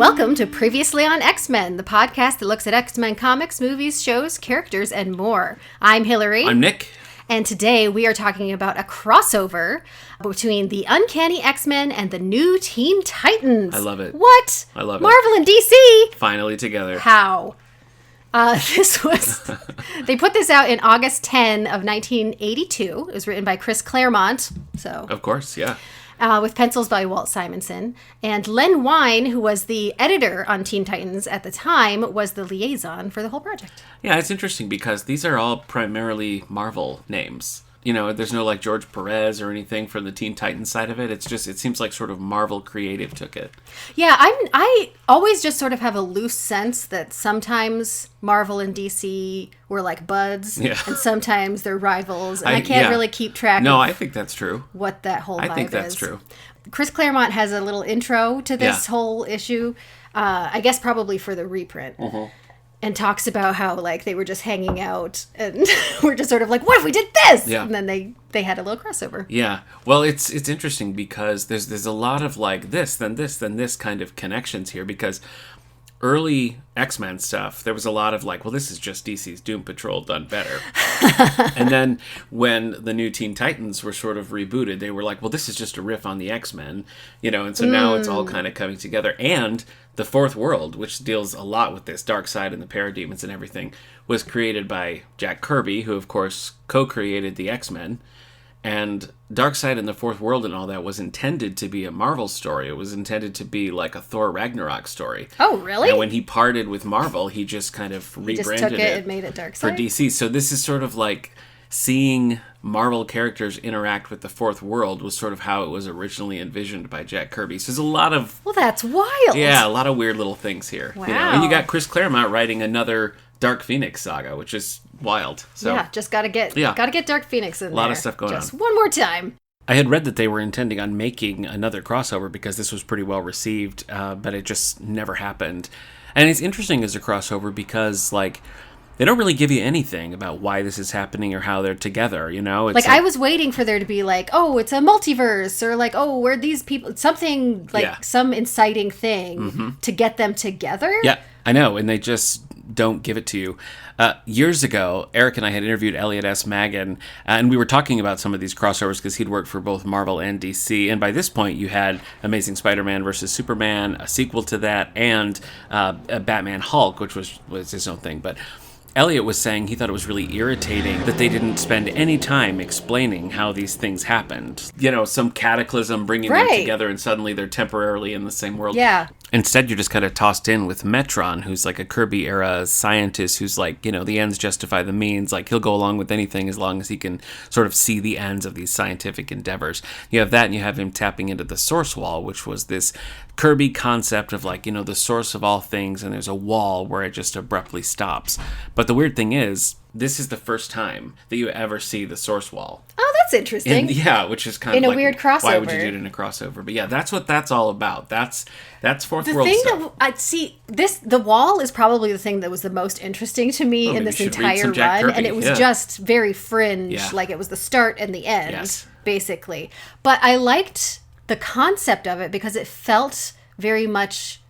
welcome to Previously on X-Men, the podcast that looks at X-Men comics, movies, shows, characters, and more. I'm Hillary. I'm Nick. And today we are talking about a crossover between the Uncanny X-Men and the new Teen Titans. I love it. What? I love it. Marvel and DC. Finally together. How? They put this out in August 10 of 1982. It was written by Chris Claremont. So, of course, yeah. With pencils by Walt Simonson. And Len Wein, who was the editor on Teen Titans at the time, was the liaison for the whole project. Yeah, it's interesting because these are all primarily Marvel names. You know, there's no like George Perez or anything from the Teen Titans side of it. It's just, it seems like sort of Marvel Creative took it. Yeah, I always just sort of have a loose sense that sometimes Marvel and DC were like buds, yeah. and sometimes they're rivals, and I can't really keep track of I think that's true. What that whole vibe is. I think that's true. Chris Claremont has a little intro to this whole issue, I guess probably for the reprint. Mm-hmm. And talks about how, like, they were just hanging out and we're just sort of like, what if we did this? Yeah. And then they had a little crossover. Yeah. Well, it's interesting because there's a lot of, like, this, then this kind of connections here because early X-Men stuff, there was a lot of, like, well, this is just DC's Doom Patrol done better. And then when the new Teen Titans were sort of rebooted, they were like, well, this is just a riff on the X-Men, you know, and so now it's all kind of coming together. And the Fourth World, which deals a lot with this dark side and the parademons and everything, was created by Jack Kirby, who, of course, co-created the X-Men. And Darkseid and the Fourth World and all that was intended to be a Marvel story. It was intended to be like a Thor Ragnarok story. Oh, really? And when he parted with Marvel, he just kind of rebranded it and made it Darkseid for DC. So this is sort of like seeing Marvel characters interact with the Fourth World was sort of how it was originally envisioned by Jack Kirby. So there's a lot of... Well, that's wild. Yeah, a lot of weird little things here. Wow. You know? And you got Chris Claremont writing another Dark Phoenix saga, which is wild. So yeah, just gotta get Dark Phoenix in there. A lot of stuff going on. Just one more time. I had read that they were intending on making another crossover because this was pretty well received, but it just never happened. And it's interesting as a crossover because, like, they don't really give you anything about why this is happening or how they're together, you know? It's like, I was waiting for there to be like, oh, it's a multiverse, or like, oh, where these people, something like some inciting thing to get them together. Yeah, I know, and they just don't give it to you. Years ago, Eric and I had interviewed Elliot S. Maggin, and we were talking about some of these crossovers because he'd worked for both Marvel and DC, and by this point you had Amazing Spider-Man versus Superman, a sequel to that, and a Batman Hulk, which was his own thing, but Elliot was saying he thought it was really irritating that they didn't spend any time explaining how these things happened. You know, some cataclysm bringing them together and suddenly they're temporarily in the same world. Yeah. Instead, you're just kind of tossed in with Metron, who's like a Kirby-era scientist who's like, you know, the ends justify the means. Like, he'll go along with anything as long as he can sort of see the ends of these scientific endeavors. You have that, and you have him tapping into the source wall, which was this Kirby concept of, like, you know, the source of all things, and there's a wall where it just abruptly stops. But the weird thing is, this is the first time that you ever see the source wall. Oh, that's interesting. Which is kind of like, a weird crossover. Why would you do it in a crossover? But yeah, that's what that's all about. That's Fourth World stuff. The thing that I see, the wall is probably the thing that was the most interesting to me in this entire run, and it was just very fringe. Like, it was the start and the end, basically. But I liked the concept of it because it felt very much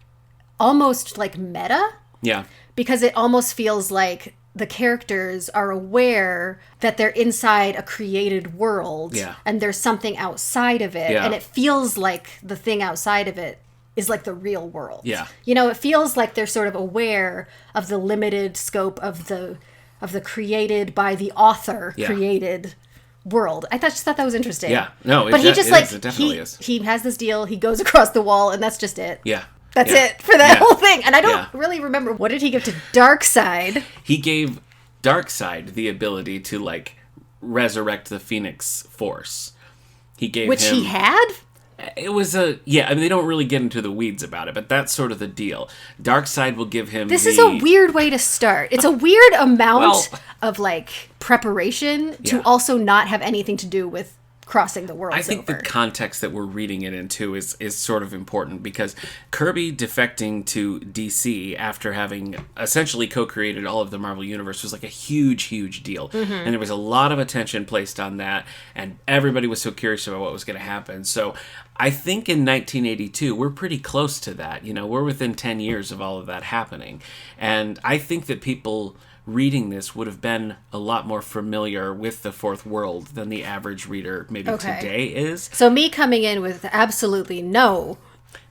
almost like meta. Yeah. Because it almost feels like the characters are aware that they're inside a created world and there's something outside of it. Yeah. And it feels like the thing outside of it is like the real world. Yeah. You know, it feels like they're sort of aware of the limited scope of the created by the author created world. I just thought that was interesting. Yeah. No, but he just it definitely is. He has this deal, he goes across the wall, and that's just it. Yeah. That's it for that whole thing. And I don't really remember. What did he give to Darkseid? He gave Darkseid the ability to, like, resurrect the Phoenix Force. He gave Which him... he had? It was a... Yeah, I mean, they don't really get into the weeds about it, but that's sort of the deal. Darkseid will give him This is a weird way to start. It's a weird amount of, like, preparation to also not have anything to do with crossing the world. I think over. the context that we're reading it into is sort of important, because Kirby defecting to DC after having essentially co-created all of the Marvel Universe was like a huge, huge deal. Mm-hmm. And there was a lot of attention placed on that, and everybody was so curious about what was going to happen. So I think in 1982, we're pretty close to that. You know, we're within 10 years of all of that happening. And I think that people reading this would have been a lot more familiar with the Fourth World than the average reader maybe today is. So me coming in with absolutely no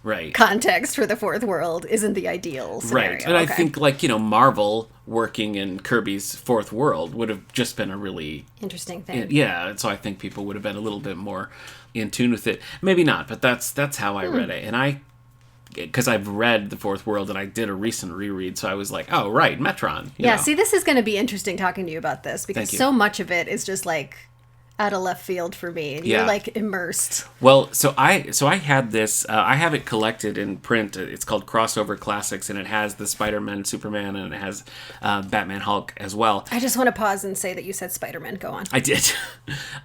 right context for the Fourth World isn't the ideal scenario. Right. And I think, like, you know, Marvel working in Kirby's Fourth World would have just been a really interesting thing. Yeah, and so I think people would have been a little bit more in tune with it. Maybe not, but that's how I read it. And because I've read The Fourth World and I did a recent reread, so I was like, oh, right, Metron. You know? See, this is going to be interesting talking to you about this, because so much of it is just like out of left field for me, and you're like immersed. Well, so I had this, I have it collected in print. It's called Crossover Classics, and it has the Spider-Man, Superman, and it has Batman, Hulk as well. I just want to pause and say that you said Spider-Man. Go on. I did.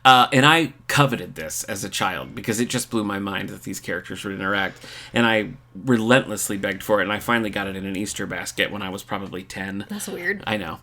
And I coveted this as a child because it just blew my mind that these characters would interact. And I relentlessly begged for it, and I finally got it in an Easter basket when I was probably 10. That's weird. I know.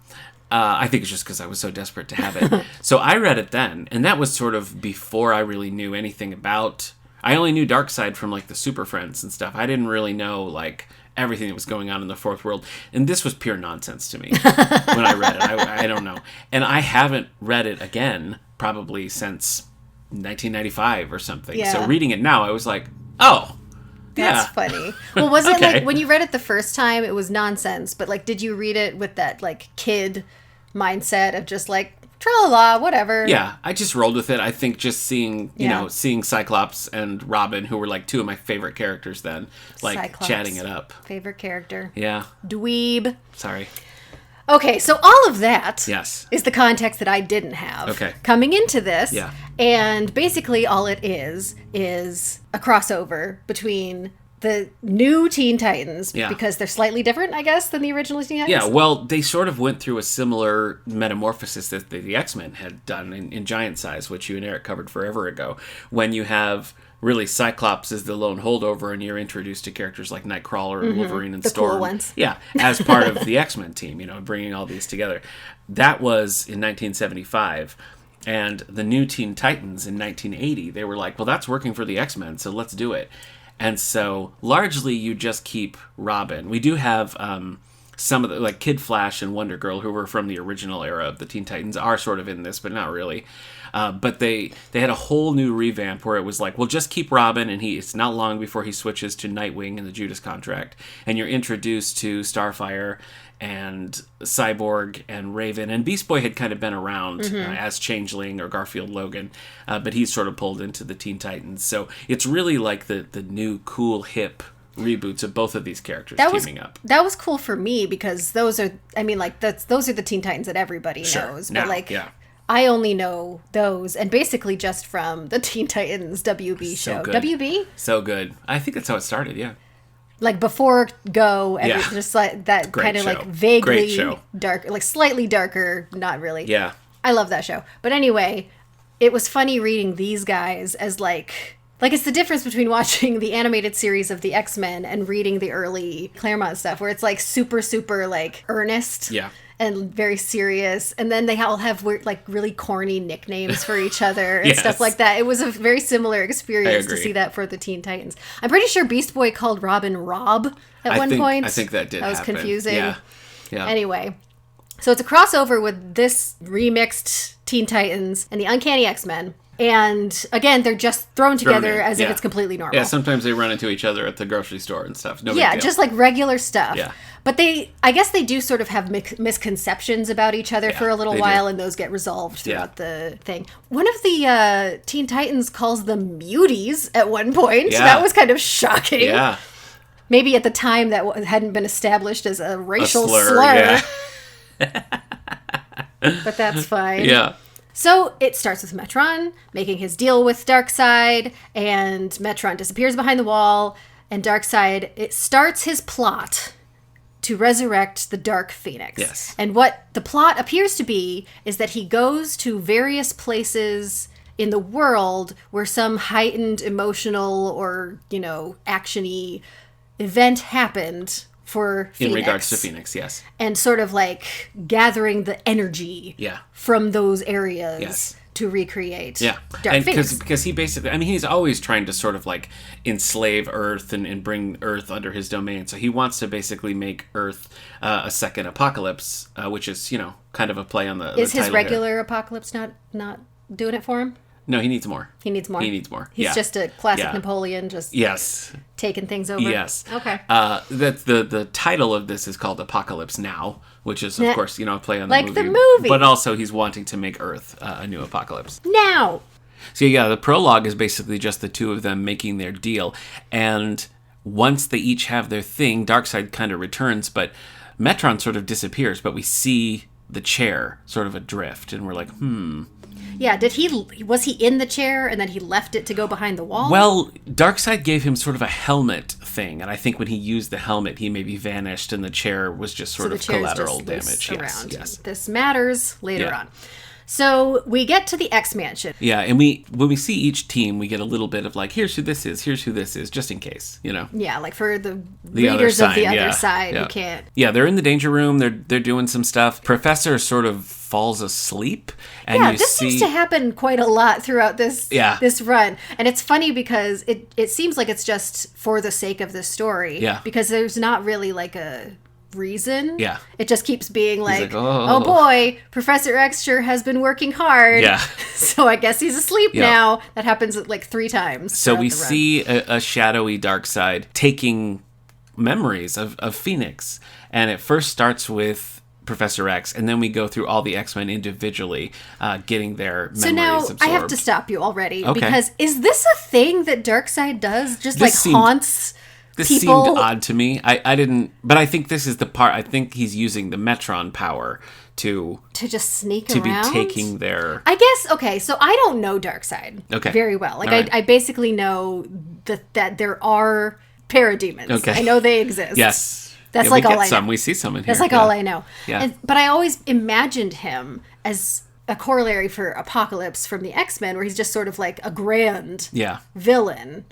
I think it's just because I was so desperate to have it. So I read it then, and that was sort of before I really knew anything about... I only knew Darkseid from, like, the Super Friends and stuff. I didn't really know, like, everything that was going on in the Fourth World. And this was pure nonsense to me when I read it. I don't know. And I haven't read it again probably since 1995 or something. Yeah. So reading it now, I was like, oh... That's funny. Well, was it like when you read it the first time, it was nonsense, but like, did you read it with that like kid mindset of just like, tra-la-la, whatever? Yeah, I just rolled with it. I think just seeing, you know, seeing Cyclops and Robin, who were like two of my favorite characters then, like Cyclops, chatting it up. Favorite character. Yeah. Dweeb. Sorry. Okay, so all of that is the context that I didn't have coming into this. Yeah. And basically all it is a crossover between the new Teen Titans, because they're slightly different, I guess, than the original Teen Titans. Yeah, well, they sort of went through a similar metamorphosis that the X-Men had done in Giant Size, which you and Eric covered forever ago, when you have... Really, Cyclops is the lone holdover, and you're introduced to characters like Nightcrawler and Wolverine and Storm. The cool ones. Yeah, as part of the X-Men team, you know, bringing all these together. That was in 1975. And the new Teen Titans in 1980, they were like, well, that's working for the X-Men, so let's do it. And so, largely, you just keep Robin. We do have... some of the, like, Kid Flash and Wonder Girl, who were from the original era of the Teen Titans, are sort of in this, but not really. But they had a whole new revamp where it was like, well, just keep Robin, and it's not long before he switches to Nightwing in the Judas Contract. And you're introduced to Starfire and Cyborg and Raven. And Beast Boy had kind of been around as Changeling or Garfield Logan, but he's sort of pulled into the Teen Titans. So it's really like the new, cool, hip reboots of both of these characters teaming up. That was cool for me because those are, I mean, like, those are the Teen Titans that everybody knows. But, like, I only know those, and basically just from the Teen Titans WB show. Good. WB? So good. I think that's how it started, yeah. Like, before Go, and just like that kind of, like, vaguely dark, like, slightly darker, not really. Yeah. I love that show. But anyway, it was funny reading these guys as, like, it's the difference between watching the animated series of the X-Men and reading the early Claremont stuff, where it's, like, super, super, like, earnest. Yeah. And very serious. And then they all have weird, like, really corny nicknames for each other and stuff like that. It was a very similar experience to see that for the Teen Titans. I'm pretty sure Beast Boy called Robin Rob at one point. I think that did happen. That was confusing. Yeah. Anyway, so it's a crossover with this remixed Teen Titans and the Uncanny X-Men. And again, they're just thrown together as if it's completely normal. Yeah, sometimes they run into each other at the grocery store and stuff. No big deal. Just like regular stuff. Yeah. But I guess they do sort of have misconceptions about each other for a little while, and those get resolved throughout the thing. One of the Teen Titans calls them muties at one point. Yeah. That was kind of shocking. Yeah. Maybe at the time that hadn't been established as a racial slur. Yeah. But that's fine. Yeah. So it starts with Metron making his deal with Darkseid, and Metron disappears behind the wall, and Darkseid, it starts his plot to resurrect the Dark Phoenix. Yes. And what the plot appears to be is that he goes to various places in the world where some heightened emotional or, action-y event happened for Phoenix. In regards to Phoenix, yes. And sort of like gathering the energy from those areas to recreate Dark Phoenix. Because he basically, he's always trying to sort of like enslave Earth and bring Earth under his domain. So he wants to basically make Earth a second apocalypse, which is, kind of a play on the Is the his regular apocalypse not doing it for him? No, he needs more. He needs more. He's Yeah. just a classic Napoleon, just taking things over. Yes. Okay. The title of this is called Apocalypse Now, which is, of course, a play on the like movie. the movie. But also he's wanting to make Earth a new apocalypse. Now. So the prologue is basically just the two of them making their deal. And once they each have their thing, Darkseid kind of returns, but Metron sort of disappears, but we see the chair sort of adrift, and we're like, Yeah, was he in the chair and then he left it to go behind the wall? Well, Darkseid gave him sort of a helmet thing, and I think when he used the helmet, he maybe vanished, and the chair was just sort of collateral damage. Yes. This matters later on. So we get to the X-Mansion. Yeah, and when we see each team, we get a little bit of like, here's who this is, just in case, Yeah, like for the readers of the other side who can't. Yeah, they're in the danger room, they're doing some stuff. Professor sort of falls asleep. And this seems to happen quite a lot throughout this run. And it's funny because it seems like it's just for the sake of this story. Yeah. Because there's not really like a reason. Yeah. It just keeps being like oh boy, Professor X sure has been working hard. Yeah. So I guess he's asleep now. That happens like 3 times. So we see a shadowy Darkseid taking memories of Phoenix. And it first starts with Professor X, and then we go through all the X-Men individually, getting their memories absorbed. I have to stop you already, because is this a thing that Darkseid does? Just haunts This people? seemed odd to me. I didn't, but I think this is the part. I think he's using the Metron power to just sneak around? To be taking their... I guess, okay, so I don't know Darkseid very well. Like, I basically know that there are parademons. Okay. I know they exist. Yes. That's like all I know. We see some in here. That's like all I know. Yeah. But I always imagined him as a corollary for Apocalypse from the X-Men, where he's just sort of like a grand villain.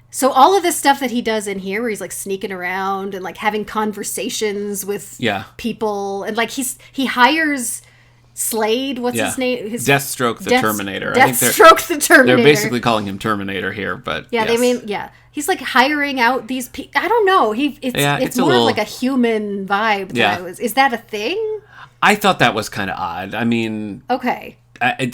So all of this stuff that he does in here, where he's like sneaking around and like having conversations with people, and like he hires Slade, what's his name? Deathstroke the Terminator. Deathstroke the Terminator. They're basically calling him Terminator here, but they mean he's like hiring out these people. I don't know. It's more of like a human vibe. Is that a thing? I thought that was kind of odd. I mean, okay.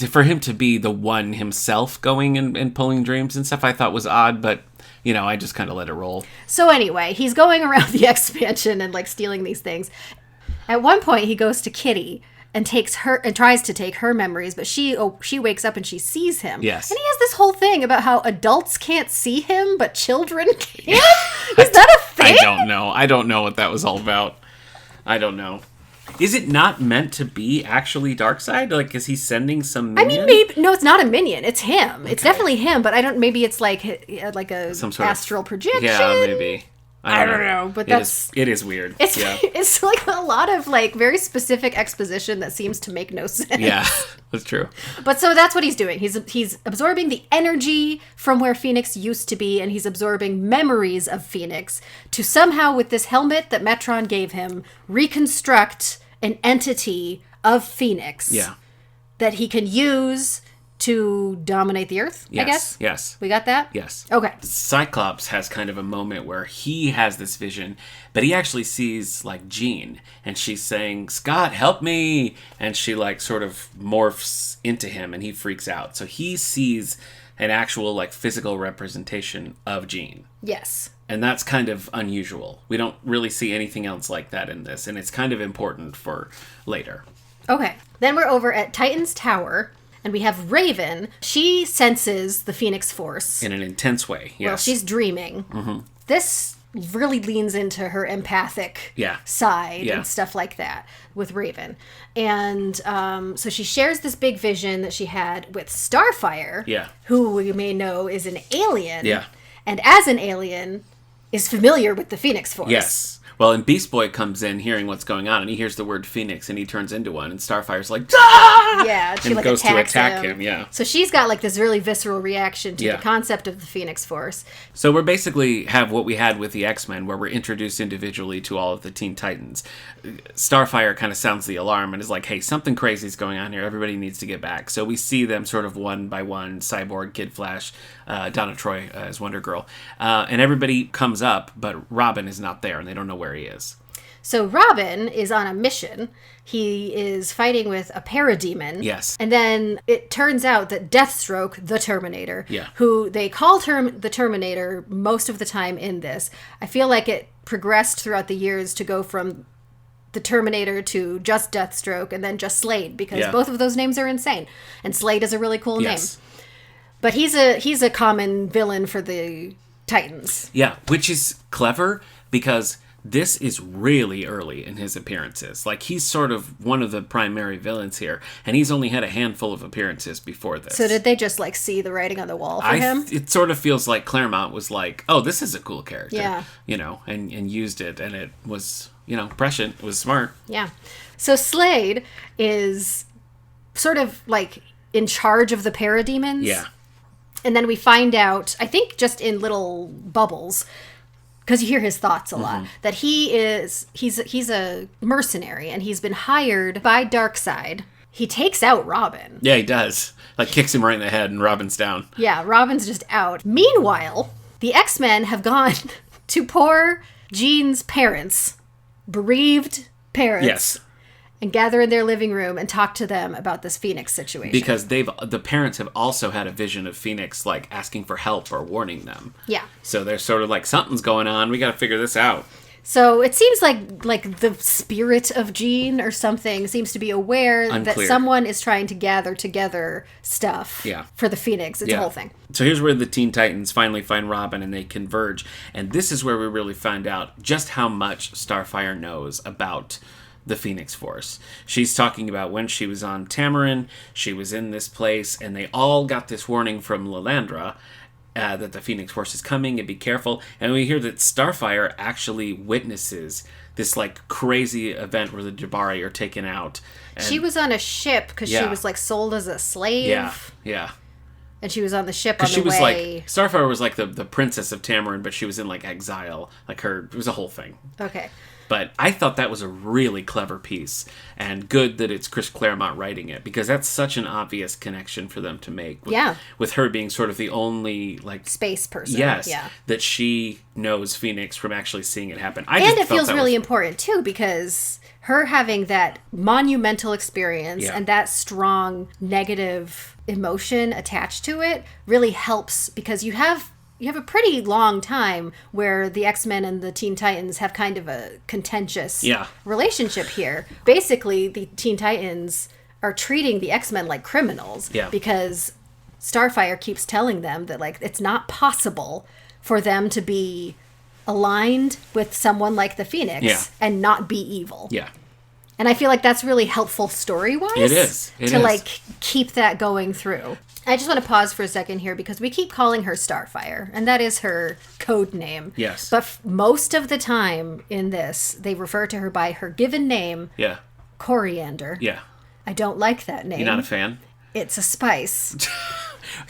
For him to be the one himself going and pulling dreams and stuff, I thought was odd, but I just kind of let it roll. So anyway, he's going around the X-Mansion and like stealing these things. At one point, he goes to Kitty and tries to take her memories, but she wakes up and she sees him. Yes. And he has this whole thing about how adults can't see him, but children can. Is that a thing? I don't know what that was all about. I don't know. Is it not meant to be actually Darkseid? Like, is he sending some minion? I mean, maybe. No, it's not a minion. It's him. Okay. It's definitely him, but maybe it's like a some sort astral projection. Yeah, maybe. I don't know, but it is weird. It's like a lot of like very specific exposition that seems to make no sense. Yeah, that's true. But so that's what he's doing. He's absorbing the energy from where Phoenix used to be, and he's absorbing memories of Phoenix to somehow, with this helmet that Metron gave him, reconstruct an entity of Phoenix. Yeah. That he can use to dominate the Earth, I guess? Yes. We got that? Yes. Okay. Cyclops has kind of a moment where he has this vision, but he actually sees, like, Jean, and she's saying, Scott, help me! And she, like, sort of morphs into him, and he freaks out. So he sees an actual, like, physical representation of Jean. Yes. And that's kind of unusual. We don't really see anything else like that in this, and it's kind of important for later. Okay. Then we're over at Titan's Tower. And we have Raven. She senses the Phoenix Force. In an intense way, yes. Well, she's dreaming. Mm-hmm. This really leans into her empathic side and stuff like that with Raven. And so she shares this big vision that she had with Starfire, who we may know is an alien. Yeah. And as an alien, is familiar with the Phoenix Force. Yes. Well, and Beast Boy comes in hearing what's going on, and he hears the word Phoenix, and he turns into one, and Starfire's like, ah! Yeah, she and like goes to attack him. Yeah. So she's got like this really visceral reaction to the concept of the Phoenix Force. So we're basically have what we had with the X-Men, where we're introduced individually to all of the Teen Titans. Starfire kind of sounds the alarm and is like, hey, something crazy is going on here. Everybody needs to get back. So we see them sort of one by one, Cyborg, Kid Flash, Donna Troy as Wonder Girl. And everybody comes up, but Robin is not there, and they don't know where he is. So Robin is on a mission. He is fighting with a parademon. Yes. And then it turns out that Deathstroke, the Terminator, yeah. who they call the Terminator most of the time in this, I feel like it progressed throughout the years to go from the Terminator to just Deathstroke and then just Slade, because both of those names are insane. And Slade is a really cool name. But he's a common villain for the Titans. Yeah, which is clever because this is really early in his appearances. Like, he's sort of one of the primary villains here, and he's only had a handful of appearances before this. So did they just, like, see the writing on the wall for him? It sort of feels like Claremont was like, oh, this is a cool character. Yeah. You know, and used it, and it was, you know, prescient. It was smart. Yeah. So Slade is sort of, like, in charge of the parademons. Yeah. And then we find out, I think just in little bubbles, because you hear his thoughts a lot, that he's a mercenary, and he's been hired by Darkseid. He takes out Robin. Yeah, he does. Like, kicks him right in the head, and Robin's down. Yeah, Robin's just out. Meanwhile, the X-Men have gone to poor Jean's parents, bereaved parents. Yes. And gather in their living room and talk to them about this Phoenix situation. Because the parents have also had a vision of Phoenix, like, asking for help or warning them. Yeah. So they're sort of like, something's going on. We got to figure this out. So it seems like the spirit of Jean or something seems to be aware that someone is trying to gather together stuff for the Phoenix. It's a whole thing. So here's where the Teen Titans finally find Robin and they converge. And this is where we really find out just how much Starfire knows about the Phoenix Force. She's talking about when she was on Tamarin, she was in this place, and they all got this warning from Lilandra that the Phoenix Force is coming, and be careful. And we hear that Starfire actually witnesses this, like, crazy event where the Jabari are taken out. And she was on a ship because she was, like, sold as a slave. Yeah. And she was on the ship on the way. Because she was, like, Starfire was, like, the princess of Tamarin, but she was in, like, exile. Like, it was a whole thing. Okay. But I thought that was a really clever piece, and good that it's Chris Claremont writing it, because that's such an obvious connection for them to make. With her being sort of the only, like, space person. Yes. Yeah. That she knows Phoenix from actually seeing it happen. And it feels really important, too, because her having that monumental experience and that strong negative emotion attached to it really helps, because you have a pretty long time where the X-Men and the Teen Titans have kind of a contentious relationship here. Basically, the Teen Titans are treating the X-Men like criminals because Starfire keeps telling them that, like, it's not possible for them to be aligned with someone like the Phoenix and not be evil. Yeah. And I feel like that's really helpful story-wise. It is. Like, keep that going through. I just want to pause for a second here because we keep calling her Starfire, and that is her code name. Yes. But most of the time in this, they refer to her by her given name, Coriander. Yeah. I don't like that name. You're not a fan? It's a spice.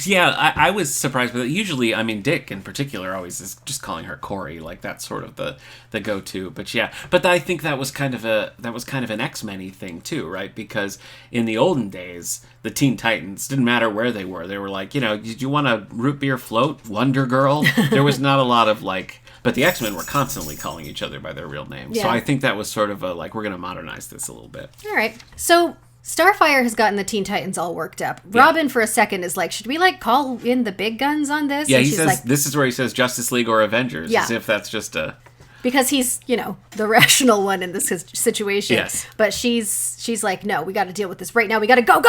Yeah, I was surprised by that. Usually, I mean, Dick in particular always is just calling her Corey, like that's sort of the go-to. But yeah, but I think that was kind of an X-Men-y thing too, right? Because in the olden days, the Teen Titans didn't matter where they were. They were like, you know, did you want a root beer float, Wonder Girl? There was not a lot of like. But the X-Men were constantly calling each other by their real names. Yeah. So I think that was sort of we're going to modernize this a little bit. All right. So Starfire has gotten the Teen Titans all worked up. Robin, for a second, is like, should we, like, call in the big guns on this? Yeah, and he she's says, like, this is where he says Justice League or Avengers, as if that's just a... Because he's, you know, the rational one in this situation. Yes. But she's like, no, we got to deal with this right now. We got to go.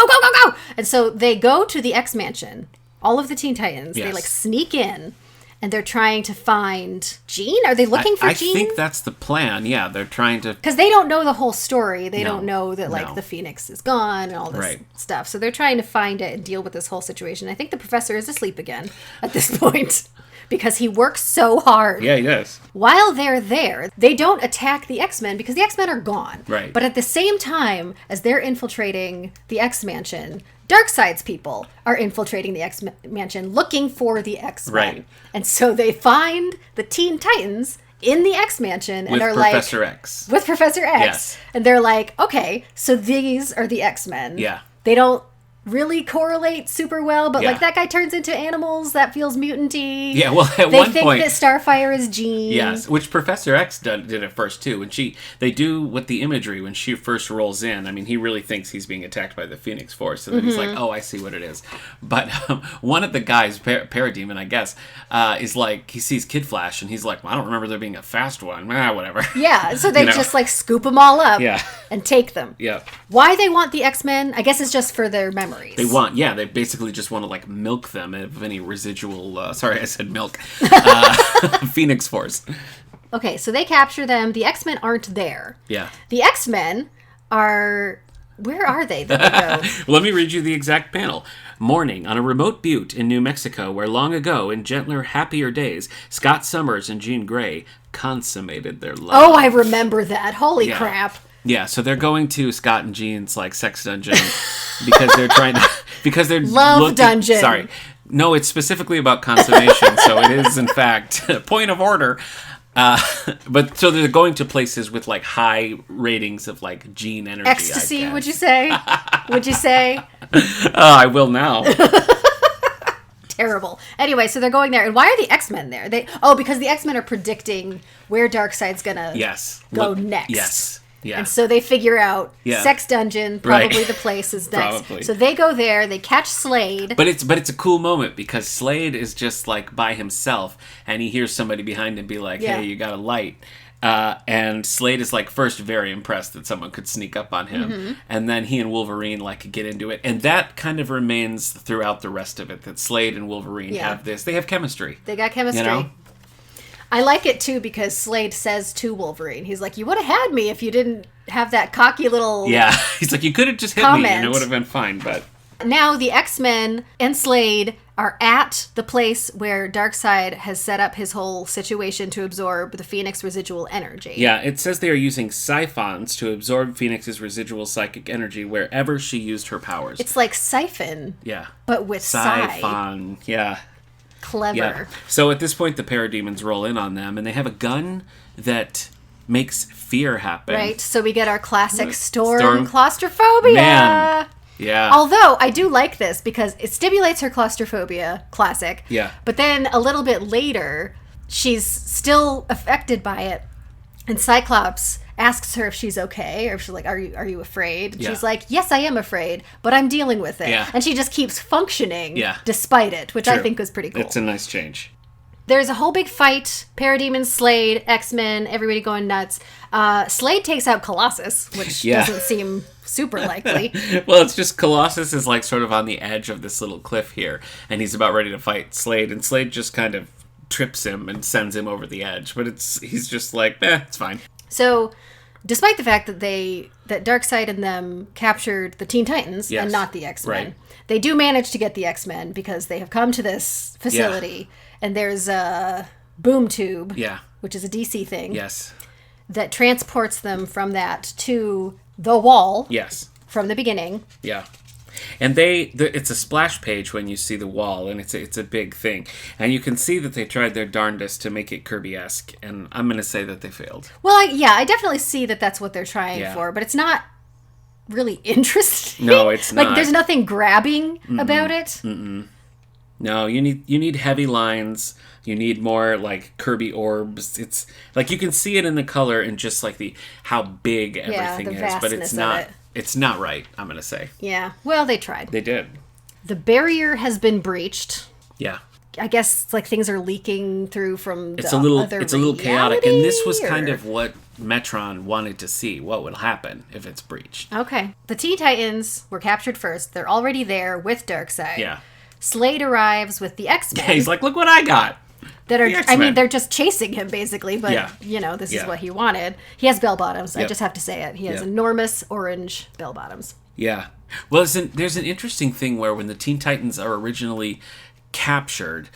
And so they go to the X Mansion. All of the Teen Titans. Yes. They, like, sneak in. And they're trying to find Jean? Are they looking for Jean? I think that's the plan. Yeah, they're trying to... Because they don't know the whole story. They don't know that, like, the Phoenix is gone and all this stuff. So they're trying to find it and deal with this whole situation. I think the professor is asleep again at this point. because he works so hard. Yeah, he does. While they're there, they don't attack the X-Men because the X-Men are gone. Right. But at the same time as they're infiltrating the X-Mansion, Darkseid's people are infiltrating the X-Mansion looking for the X-Men. Right. And so they find the Teen Titans in the X-Mansion and are Professor X. With Professor X. Yes. And they're like, okay, so these are the X-Men. Yeah. They don't really correlate super well, but like that guy turns into animals, that feels mutanty. Yeah, well, at they one think point that Starfire is Jean. Yes, which Professor X did at first too. When they do with the imagery when she first rolls in. I mean, he really thinks he's being attacked by the Phoenix Force, and then he's like, "Oh, I see what it is." But one of the guys, Parademon, I guess, is like he sees Kid Flash, and he's like, well, "I don't remember there being a fast one." Whatever. Yeah, so they just like scoop them all up. Yeah. And take them. Yeah. Why they want the X-Men? I guess it's just for their memories. They basically just want to like milk them of any residual. Sorry, I said milk. Phoenix Force. Okay, so they capture them. The X-Men aren't there. Yeah. The X-Men are. Where are they? That they go? Let me read you the exact panel. Morning on a remote butte in New Mexico, where long ago, in gentler, happier days, Scott Summers and Jean Grey consummated their love. Oh, I remember that. Holy crap. Yeah, so they're going to Scott and Jean's like sex dungeon because they're trying to love dungeon. Sorry, no, it's specifically about consummation, so it is in fact point of order. But so they're going to places with like high ratings of like gene energy. Ecstasy, would you say? Would you say? I will now. Terrible. Anyway, so they're going there, and why are the X-Men there? Because the X-Men are predicting where Darkseid's gonna go next. Yes. Yeah. And so they figure out Sex Dungeon, probably the place is next. Probably. So they go there, they catch Slade. But it's a cool moment because Slade is just like by himself and he hears somebody behind him be like, "Hey, you got a light." And Slade is like first very impressed that someone could sneak up on him. And then he and Wolverine like get into it. And that kind of remains throughout the rest of it, that Slade and Wolverine have this. They have chemistry. They got chemistry. You know? I like it, too, because Slade says to Wolverine, he's like, you would have had me if you didn't have that cocky little Yeah, he's like, you could have just hit me and it would have been fine, but... Now the X-Men and Slade are at the place where Darkseid has set up his whole situation to absorb the Phoenix residual energy. Yeah, it says they are using siphons to absorb Phoenix's residual psychic energy wherever she used her powers. It's like siphon. Yeah. But with siphon. Yeah. Clever. Yeah. So at this point, the parademons roll in on them, and they have a gun that makes fear happen. Right. So we get our classic storm claustrophobia. Man. Yeah. Although I do like this because it stimulates her claustrophobia. Classic. Yeah. But then a little bit later, she's still affected by it, and Cyclops asks her if she's okay, or if she's like, are you afraid? And she's like, yes, I am afraid, but I'm dealing with it. Yeah. And she just keeps functioning despite it, which I think was pretty cool. It's a nice change. There's a whole big fight. Parademon, Slade, X-Men, everybody going nuts. Slade takes out Colossus, which doesn't seem super likely. Well, it's just Colossus is like sort of on the edge of this little cliff here, and he's about ready to fight Slade, and Slade just kind of trips him and sends him over the edge. But he's just like, it's fine. So, despite the fact that Darkseid and them captured the Teen Titans and not the X-Men, they do manage to get the X-Men because they have come to this facility, and there's a boom tube, which is a DC thing, that transports them from that to the wall from the beginning. Yeah. And it's a splash page when you see the wall, and it's a big thing. And you can see that they tried their darndest to make it Kirby-esque, and I'm going to say that they failed. Well, I definitely see that that's what they're trying for, but it's not really interesting. No, it's not. Like, there's nothing grabbing about it. No, you need heavy lines. You need more like Kirby orbs. It's like you can see it in the color and just like how big everything is, but it's not. It's not right, I'm going to say. Yeah. Well, they tried. They did. The barrier has been breached. Yeah. I guess like things are leaking through from It's a little chaotic, and this was kind of what Metron wanted to see, what would happen if it's breached. Okay. The Teen Titans were captured first. They're already there with Darkseid. Yeah. Slade arrives with the X-Men. Yeah, he's like, look what I got. They're just chasing him, basically, but, this is what he wanted. He has bell-bottoms. I just have to say it. He has enormous orange bell-bottoms. Yeah. Well, there's an interesting thing where when the Teen Titans are originally captured,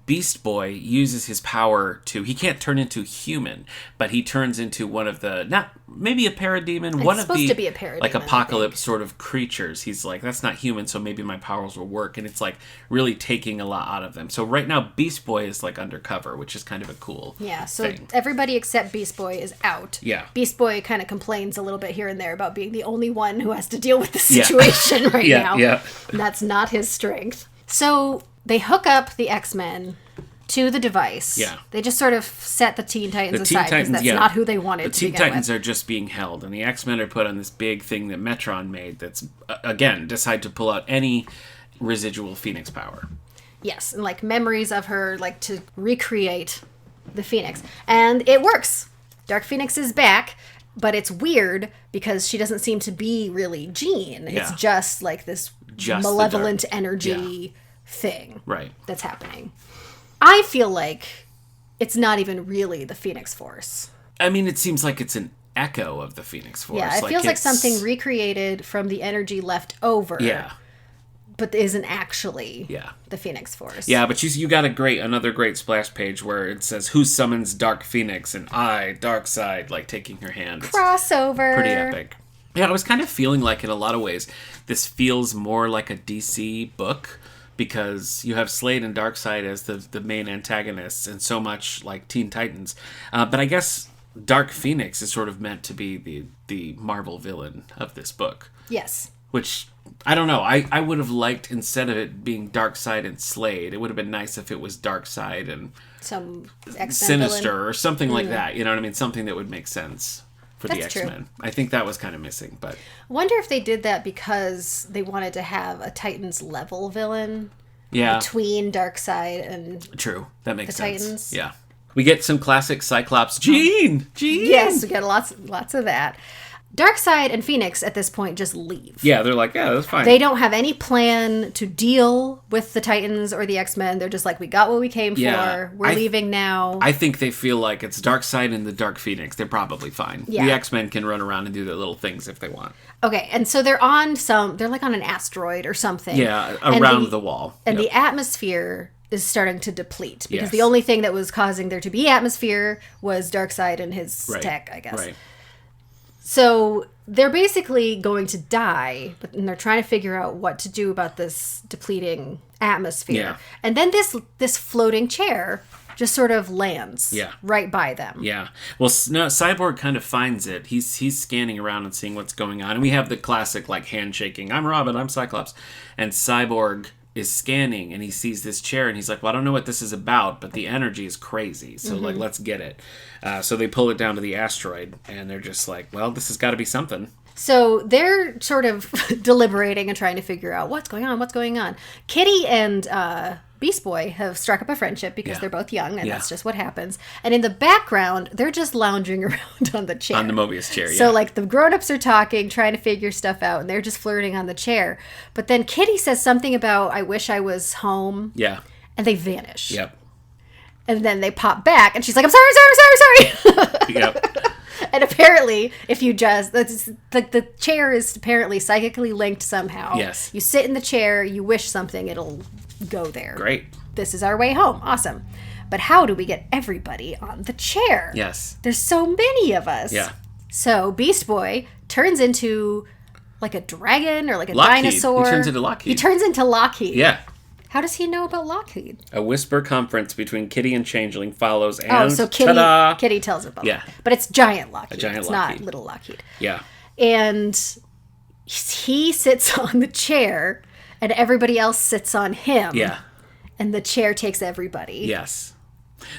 Beast Boy uses his power to... He can't turn into human, but he turns into one of the... Not maybe a parademon. It's one of supposed the to be a parademon, like apocalypse sort of creatures. He's like, that's not human, so maybe my powers will work. And it's like really taking a lot out of them. So right now, Beast Boy is like undercover, which is kind of a cool thing. Everybody except Beast Boy is out. Yeah. Beast Boy kind of complains a little bit here and there about being the only one who has to deal with the situation now. Yeah. And that's not his strength. So they hook up the X-Men to the device. Yeah. They just sort of set the Teen Titans aside because that's not who they wanted to begin with. The Teen Titans are just being held, and the X-Men are put on this big thing that Metron made that's, again, decide to pull out any residual Phoenix power. Yes, and like memories of her, like to recreate the Phoenix. And it works. Dark Phoenix is back, but it's weird because she doesn't seem to be really Jean. It's just like this malevolent energy thing that's happening. I feel like it's not even really the Phoenix Force. I mean, it seems like it's an echo of the Phoenix Force. Yeah, it feels like something recreated from the energy left over. Yeah. But isn't actually the Phoenix Force. Yeah, but you got another great splash page where it says, "Who summons Dark Phoenix?" and I, Darkseid, like taking her hand. It's crossover. Pretty epic. Yeah, I was kind of feeling like in a lot of ways, this feels more like a DC book. Because you have Slade and Darkseid as the main antagonists, and so much like Teen Titans. But I guess Dark Phoenix is sort of meant to be the Marvel villain of this book. Yes. Which, I don't know, I would have liked, instead of it being Darkseid and Slade, it would have been nice if it was Darkseid and some X-Men Sinister villain. Or something like that. You know what I mean? Something that would make sense for the X-Men. True. I think that was kind of missing, but... I wonder if they did that because they wanted to have a Titans level villain between Darkseid and True. That makes sense. Titans. Yeah. We get some classic Cyclops. Jean! Yes, we get lots of that. Darkseid and Phoenix at this point just leave. Yeah, they're like, yeah, that's fine. They don't have any plan to deal with the Titans or the X-Men. They're just like, we got what we came for. We're leaving now. I think they feel like it's Darkseid and the Dark Phoenix. They're probably fine. Yeah. The X-Men can run around and do their little things if they want. Okay, and so they're like on an asteroid or something. Yeah, around the wall. And the atmosphere is starting to deplete because the only thing that was causing there to be atmosphere was Darkseid and his tech, I guess. Right. So they're basically going to die, but they're trying to figure out what to do about this depleting atmosphere. Yeah. And then this floating chair just sort of lands right by them. Yeah. Well, Cyborg kind of finds it. He's scanning around and seeing what's going on. And we have the classic like handshaking. I'm Robin, I'm Cyclops. And Cyborg is scanning and he sees this chair and he's like, well, I don't know what this is about, but the energy is crazy. So like, let's get it. So they pull it down to the asteroid and they're just like, well, this has got to be something. So they're sort of deliberating and trying to figure out what's going on. Kitty and Beast Boy have struck up a friendship because they're both young and that's just what happens. And in the background, they're just lounging around on the chair. On the Mobius chair, So like the grown-ups are talking, trying to figure stuff out, and they're just flirting on the chair. But then Kitty says something about, I wish I was home. Yeah. And they vanish. Yep. And then they pop back and she's like, I'm sorry. Yep. And apparently, if you just... The chair is apparently psychically linked somehow. Yes. You sit in the chair, you wish something, it'll go there. Great. This is our way home. Awesome. But how do we get everybody on the chair? Yes. There's so many of us. Yeah. So Beast Boy turns into like a dragon or like a dinosaur. He turns into Lockheed. He turns into Lockheed. Yeah. How does he know about Lockheed? A whisper conference between Kitty and Changeling follows, and so Kitty tells her about it. But it's giant Lockheed. It's not little Lockheed. Yeah. And he sits on the chair, and everybody else sits on him. Yeah. And the chair takes everybody. Yes.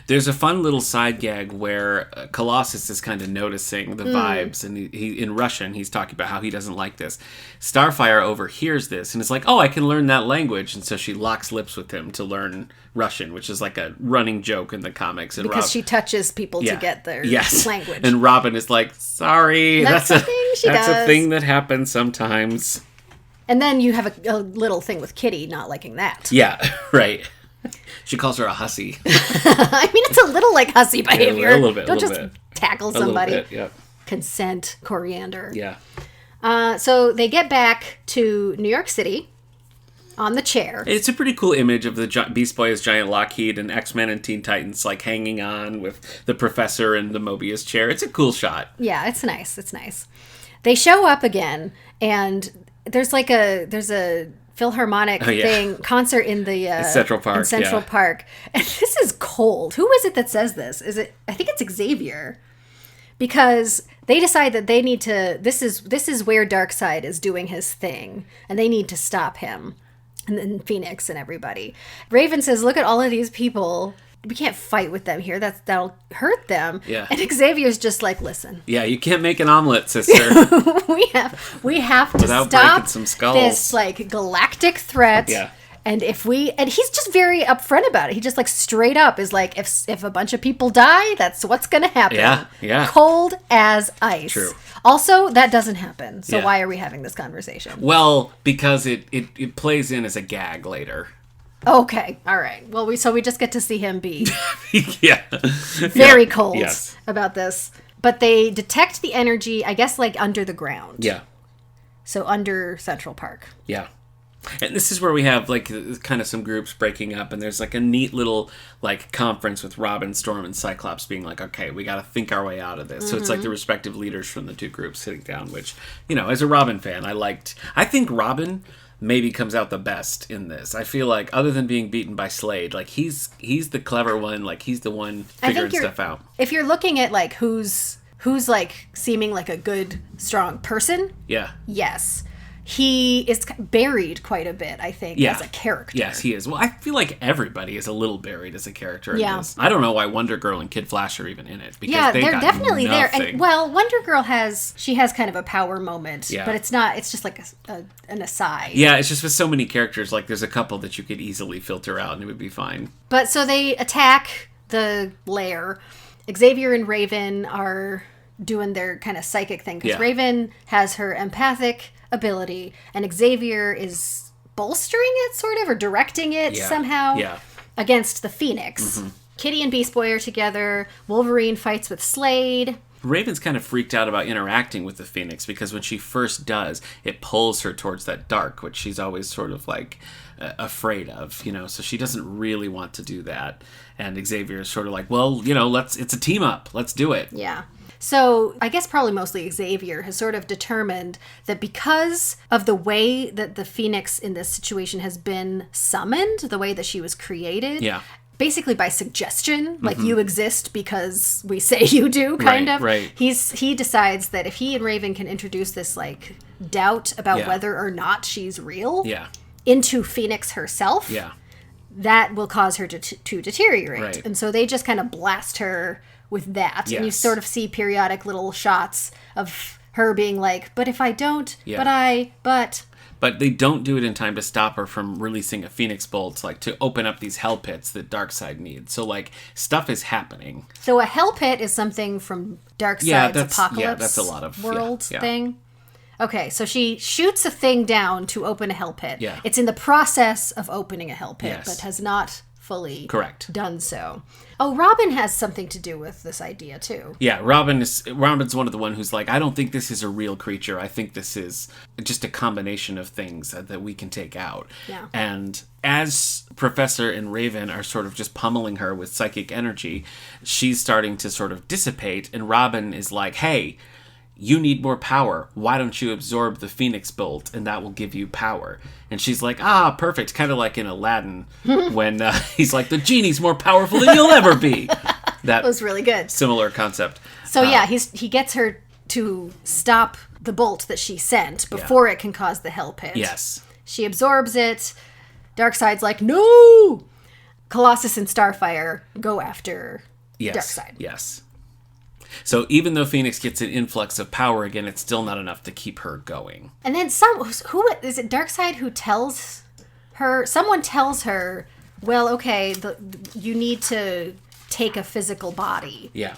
There's a fun little side gag where Colossus is kind of noticing the vibes, and he in Russian, he's talking about how he doesn't like this. Starfire overhears this, and is like, oh, I can learn that language, and so she locks lips with him to learn Russian, which is like a running joke in the comics. And because she touches people to get their language. And Robin is like, sorry, that's a thing that happens sometimes. And then you have a little thing with Kitty not liking that. Yeah, right. She calls her a hussy. I mean, it's a little like hussy behavior. A little bit. Don't just tackle somebody. A little bit, yeah. Consent, coriander. Yeah. So they get back to New York City on the chair. It's a pretty cool image of the Beast Boy as Giant Lockheed and X-Men and Teen Titans like hanging on with the Professor in the Mobius chair. It's a cool shot. Yeah, it's nice. It's nice. They show up again, and there's a Philharmonic concert in the Central Park. In Central Park. And this is cold. Who is it that says this? I think it's Xavier. Because they decide that they need to, this is where Darkseid is doing his thing, and they need to stop him. And then Phoenix and everybody. Raven says, look at all of these people. We can't fight with them here. That'll hurt them. Yeah. And Xavier's just like, listen. Yeah, you can't make an omelet, sister. we have to Without stop breaking some skulls. This like galactic threat. Yeah. And he's just very upfront about it. He just like straight up is like, if a bunch of people die, that's what's going to happen. Yeah, yeah. Cold as ice. True. Also, that doesn't happen. So why are we having this conversation? Well, because it plays in as a gag later. Okay. All right. Well, we just get to see him be very cold about this. But they detect the energy, I guess, like under the ground. Yeah. So under Central Park. Yeah. And this is where we have like kind of some groups breaking up, and there's like a neat little like conference with Robin, Storm, and Cyclops being like, okay, we got to think our way out of this. Mm-hmm. So it's like the respective leaders from the two groups sitting down, which, you know, as a Robin fan, I think Robin maybe comes out the best in this. I feel like other than being beaten by Slade, like he's the clever one, like he's the one figuring stuff out. If you're looking at like who's like seeming like a good, strong person. Yeah. Yes. He is buried quite a bit, I think, as a character. Yes, he is. Well, I feel like everybody is a little buried as a character in this. I don't know why Wonder Girl and Kid Flash are even in it. Because they're definitely there. And, well, Wonder Girl has kind of a power moment, but it's just like an aside. Yeah, it's just with so many characters, like there's a couple that you could easily filter out and it would be fine. But so they attack the lair. Xavier and Raven are doing their kind of psychic thing, because Raven has her empathic ability, and Xavier is bolstering it, sort of, or directing it somehow against the Phoenix. Mm-hmm. Kitty and Beast Boy are together. Wolverine fights with Slade. Raven's kind of freaked out about interacting with the Phoenix, because when she first does, it pulls her towards that dark, which she's always sort of like afraid of, you know, so she doesn't really want to do that. And Xavier is sort of like, well, you know, it's a team up. Let's do it. Yeah. So I guess probably mostly Xavier has sort of determined that because of the way that the Phoenix in this situation has been summoned, the way that she was created, basically by suggestion, like you exist because we say you do, kind of. Right. He decides that if he and Raven can introduce this like doubt about whether or not she's real into Phoenix herself, that will cause her to deteriorate. Right. And so they just kind of blast her with that. Yes. And you sort of see periodic little shots of her being like, but if I don't, but they don't do it in time to stop her from releasing a Phoenix Bolt, like to open up these hell pits that Darkseid needs. So like stuff is happening. So a hell pit is something from Darkseid's Apocalypse that's a lot of world thing. Okay, so she shoots a thing down to open a hell pit. Yeah. It's in the process of opening a hell pit, but has not fully done so. Oh, Robin has something to do with this idea too. Yeah, Robin's one of the one who's like, I don't think this is a real creature. I think this is just a combination of things that we can take out. Yeah. And as Professor and Raven are sort of just pummeling her with psychic energy, she's starting to sort of dissipate, and Robin is like, hey, you need more power. Why don't you absorb the Phoenix Bolt, and that will give you power? And she's like, perfect. Kind of like in Aladdin when he's like, the genie's more powerful than you'll ever be. That was really good. Similar concept. So he gets her to stop the bolt that she sent before it can cause the hell pit. Yes. She absorbs it. Darkseid's like, no! Colossus and Starfire go after Darkseid. Yes. So even though Phoenix gets an influx of power again, it's still not enough to keep her going. And then who is it? Darkseid who tells her? Someone tells her, well, okay, you need to take a physical body. Yeah.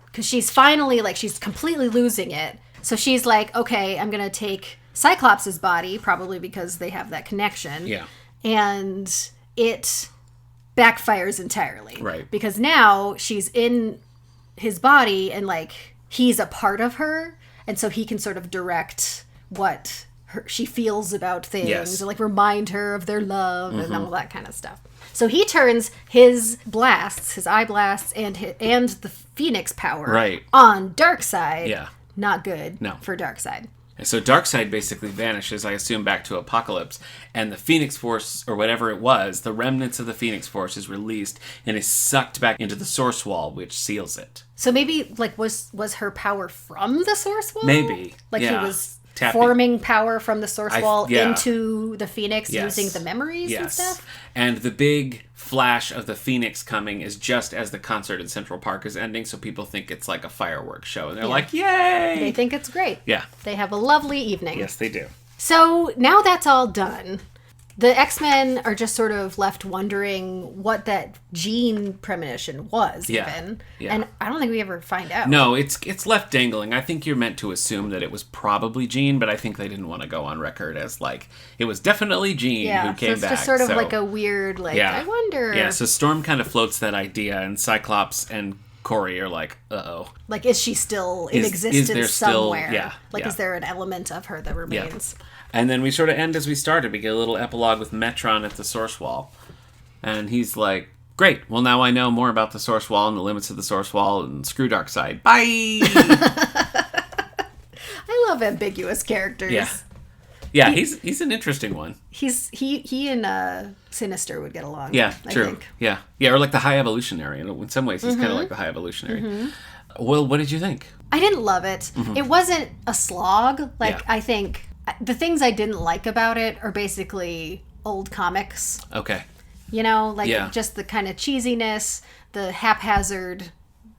Because she's finally, like, she's completely losing it. So she's like, okay, I'm going to take Cyclops' body, probably because they have that connection. Yeah. And it backfires entirely. Right. Because now she's in his body and like he's a part of her, and so he can sort of direct what she feels about things, yes. and like remind her of their love and all that kind of stuff. So he turns his blasts, his eye blasts, and the Phoenix power on Darkseid. Yeah. Not good No. for Darkseid. And so Darkseid basically vanishes, I assume, back to Apocalypse, and the Phoenix Force, or whatever it was, the remnants of the Phoenix Force is released and is sucked back into the Source Wall, which seals it. So maybe, like, was her power from the Source Wall? Maybe. Like, he was forming power from the Source Wall into the Phoenix using the memories and stuff? And the big flash of the Phoenix coming is just as the concert in Central Park is ending, so people think it's like a fireworks show. And they're like, yay! They think it's great. Yeah. They have a lovely evening. Yes, they do. So now that's all done. The X-Men are just sort of left wondering what that gene premonition was, even. Yeah. And I don't think we ever find out. No, it's left dangling. I think you're meant to assume that it was probably Jean, but I think they didn't want to go on record as, like, it was definitely Jean who came back. Yeah, it's just sort of like a weird, like, I wonder. Yeah, so Storm kind of floats that idea, and Cyclops and Corey are like, uh-oh. Like, is she still in existence somewhere? Is there an element of her that remains? Yeah. And then we sort of end as we started. We get a little epilogue with Metron at the Source Wall. And he's like, great, well, now I know more about the Source Wall and the limits of the Source Wall, and screw Darkseid. Bye! I love ambiguous characters. Yeah, he's an interesting one. He and Sinister would get along. Yeah, true. I think. Yeah, or like the High Evolutionary. In some ways, he's kind of like the High Evolutionary. Well, what did you think? I didn't love it. It wasn't a slog. I think the things I didn't like about it are basically old comics. Okay. You know, just the kind of cheesiness, the haphazard,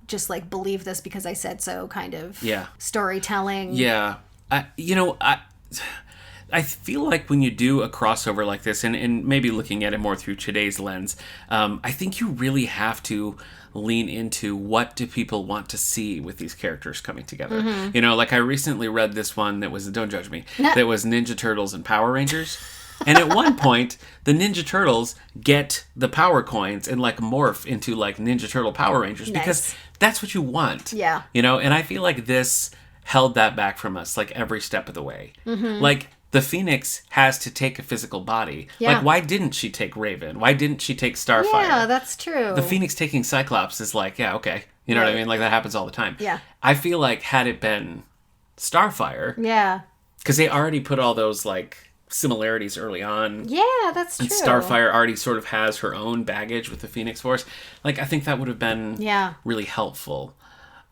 just like believe this because I said so kind of storytelling. Yeah. I feel like when you do a crossover like this, and maybe looking at it more through today's lens, I think you really have to lean into what do people want to see with these characters coming together. You know, like I recently read this one that was, don't judge me, that was Ninja Turtles and Power Rangers. And at one point, the Ninja Turtles get the power coins and like morph into like Ninja Turtle Power Rangers because that's what you want. Yeah. You know, and I feel like this held that back from us like every step of the way. Like, the Phoenix has to take a physical body. Yeah. Like, why didn't she take Raven? Why didn't she take Starfire? Yeah, that's true. The Phoenix taking Cyclops is like, yeah, okay. You know what I mean? Like, that happens all the time. Yeah. I feel like had it been Starfire... Yeah. Because they already put all those, like, similarities early on. Yeah, that's true. And Starfire already sort of has her own baggage with the Phoenix Force. Like, I think that would have been really helpful.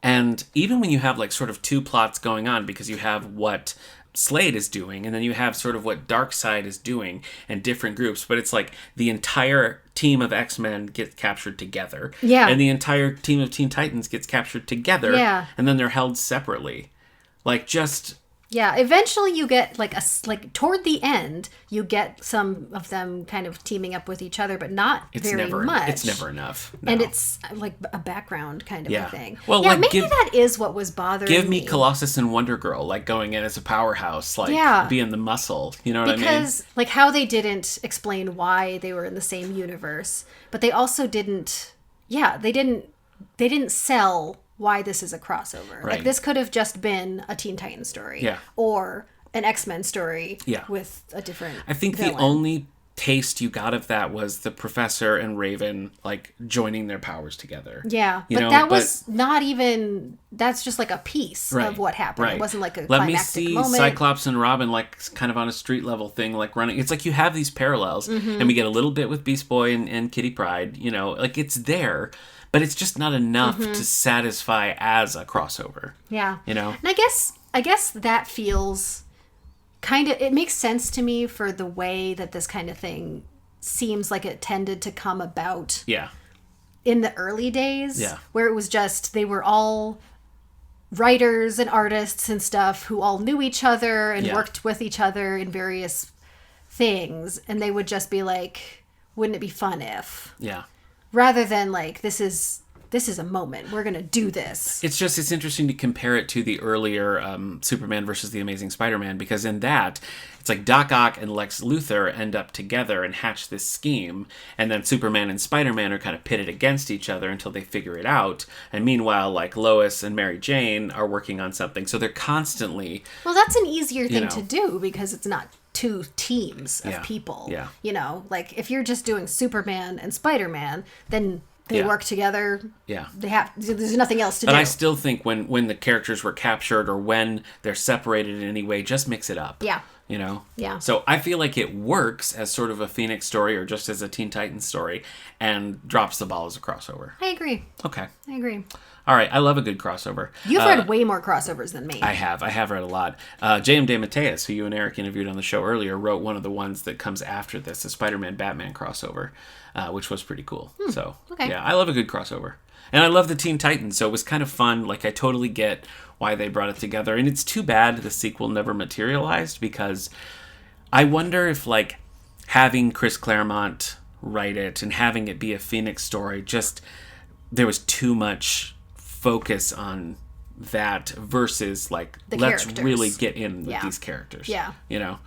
And even when you have, like, sort of two plots going on, because you have what Slade is doing, and then you have sort of what Darkseid is doing, and different groups, but it's like the entire team of X-Men gets captured together. Yeah. And the entire team of Teen Titans gets captured together. Yeah. And then they're held separately. Like, just... Yeah, eventually you get, like, toward the end, you get some of them kind of teaming up with each other, but not very much. It's never enough. No. And it's, like, a background kind of a thing. Well, yeah, like, maybe that is what was bothering me. Give me Colossus and Wonder Girl, like, going in as a powerhouse, like, being the muscle. You know what I mean? Because, like, how they didn't explain why they were in the same universe, but they also didn't, they didn't sell why this is a crossover. Right. Like, this could have just been a Teen Titans story. Yeah. Or an X-Men story with a different I think villain. The only taste you got of that was the Professor and Raven, like, joining their powers together. Yeah, was not even... That's just, like, a piece of what happened. Right. It wasn't, like, a climactic moment. Let me see Cyclops and Robin, like, kind of on a street-level thing, like, running. It's like you have these parallels, and we get a little bit with Beast Boy and Kitty Pryde, you know, like, it's there... But it's just not enough to satisfy as a crossover. Yeah. You know? And I guess that feels kind of... It makes sense to me for the way that this kind of thing seems like it tended to come about. Yeah. In the early days. Yeah. Where it was just... They were all writers and artists and stuff who all knew each other and worked with each other in various things. And they would just be like, wouldn't it be fun if... Yeah. Rather than, like, this is this is a moment. We're going to do this. It's interesting to compare it to the earlier Superman versus the Amazing Spider-Man, because in that, it's like Doc Ock and Lex Luthor end up together and hatch this scheme, and then Superman and Spider-Man are kind of pitted against each other until they figure it out. And meanwhile, like Lois and Mary Jane are working on something, so they're constantly... Well, that's an easier thing to do because it's not two teams of people. Yeah. You know, like if you're just doing Superman and Spider-Man, then they work together. Yeah. There's nothing else to do. But I still think when the characters were captured or when they're separated in any way, just mix it up. Yeah. You know? Yeah. So I feel like it works as sort of a Phoenix story or just as a Teen Titans story and drops the ball as a crossover. I agree. Okay. I agree. All right. I love a good crossover. You've read way more crossovers than me. I have read a lot. J.M. DeMatteis, who you and Eric interviewed on the show earlier, wrote one of the ones that comes after this, the Spider-Man-Batman crossover, which was pretty cool. So, yeah, I love a good crossover. And I love the Teen Titans, so it was kind of fun. Like, I totally get why they brought it together. And it's too bad the sequel never materialized, because I wonder if, like, having Chris Claremont write it and having it be a Phoenix story, just there was too much focus on that versus, like, let's really get in with these characters. Yeah. You know?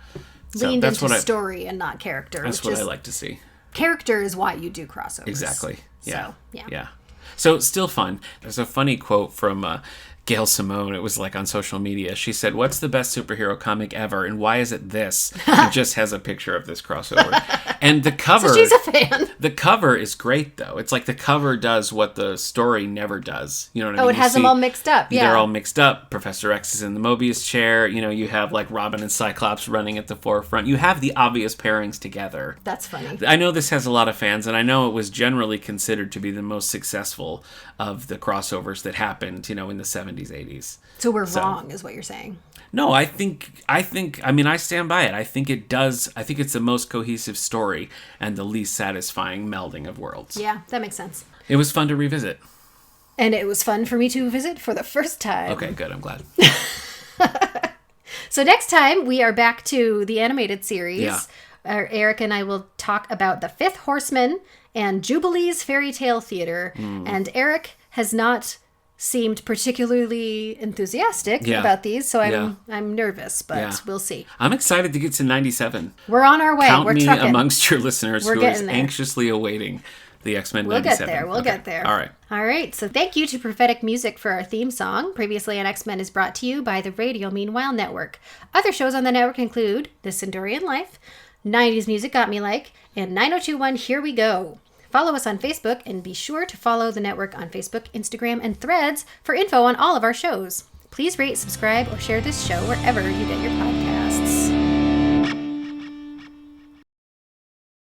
So leaned into story and not character. That's what I like to see. Character is why you do crossovers. Exactly. Yeah. So, yeah. So, still fun. There's a funny quote from Gail Simone. It was like on social media. She said, "What's the best superhero comic ever, and why is it this?" It just has a picture of this crossover. And the cover... So she's a fan. The cover is great, though. It's like the cover does what the story never does. You know what I mean? Oh, it has them all mixed up. Yeah. They're all mixed up. Professor X is in the Mobius chair. You know, you have like Robin and Cyclops running at the forefront. You have the obvious pairings together. That's funny. I know this has a lot of fans, and I know it was generally considered to be the most successful of the crossovers that happened, you know, in the 70s, 80s. So we're wrong, is what you're saying. No, I mean, I stand by it. I think it does. I think it's the most cohesive story and the least satisfying melding of worlds. Yeah, that makes sense. It was fun to revisit. And it was fun for me to visit for the first time. Okay, good. I'm glad. So next time, we are back to the animated series. Yeah. Eric and I will talk about The Fifth Horseman and Jubilee's Fairy Tale Theater. And Eric has not seemed particularly enthusiastic about these, so I'm nervous, but we'll see. I'm excited to get to 97. We're on our way. Count We're me trucking. amongst your listeners who is anxiously awaiting the X-Men 97. We'll get there. All right. So thank you to Prophetic Music for our theme song. Previously on X-Men is brought to you by the Radio Meanwhile Network. Other shows on the network include This Centaurian Life, 90s Music Got Me Like, and 9021 Here We Go. Follow us on Facebook, and be sure to follow the network on Facebook, Instagram, and Threads for info on all of our shows. Please rate, subscribe, or share this show wherever you get your podcasts.